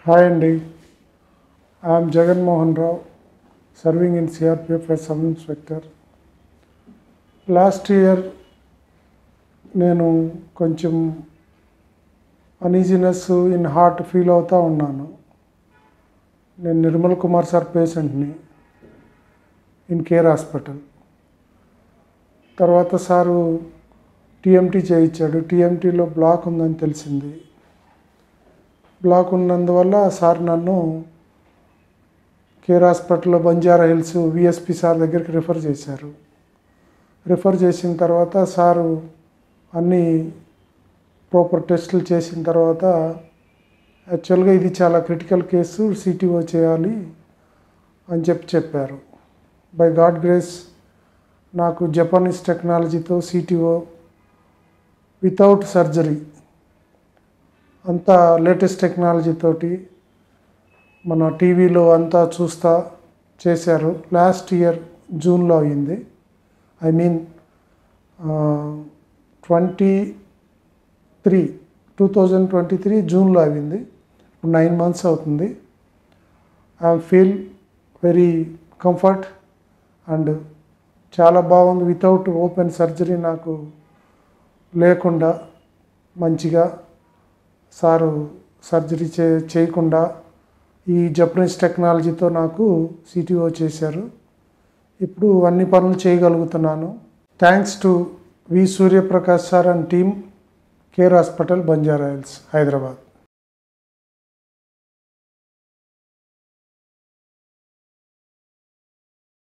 Hi Andy, I am Jagan Mohan Rao, serving in CRPF as Sub Inspector. Last year, నేను కొంచెం uneasiness in heart feel అవుతూ ఉన్నాను. నేను Nirmal Kumar sir పేషెంట్ని in care hospital. తర్వాత sir TMT చేయించాడు. టీఎంటీలో black ఉందని తెలిసింది. బ్లాక్ ఉన్నందువల్ల సార్ నన్ను కేర్ హాస్పిటల్లో బంజారా హిల్స్ విఎస్పి సార్ దగ్గరికి రిఫర్ చేశారు. రిఫర్ చేసిన తర్వాత సారు అన్ని ప్రాపర్ టెస్టులు చేసిన తర్వాత యాక్చువల్గా ఇది చాలా క్రిటికల్ కేసు, సిటీఓ చేయాలి అని చెప్పారు. బై గాడ్ గ్రేస్ నాకు జపనీస్ టెక్నాలజీతో సిటీఓ వితౌట్ సర్జరీ అంతా లేటెస్ట్ టెక్నాలజీతోటి మన టీవీలో అంతా చూస్తా చేశారు. లాస్ట్ ఇయర్ జూన్లో అయింది. ఐ మీన్ 2023 జూన్లో అయింది. 9 months అవుతుంది. I feel very comfort and చాలా బాగుంది. వితౌట్ ఓపెన్ సర్జరీ నాకు లేకుండా మంచిగా సారు సర్జరీ చేయకుండా ఈ జపనీస్ టెక్నాలజీతో నాకు సిటీఓ చేశారు. ఇప్పుడు అన్ని పనులు చేయగలుగుతున్నాను. Thanks to V Suryaprakash sir and team, Care Hospital, Banjara Hills, Hyderabad.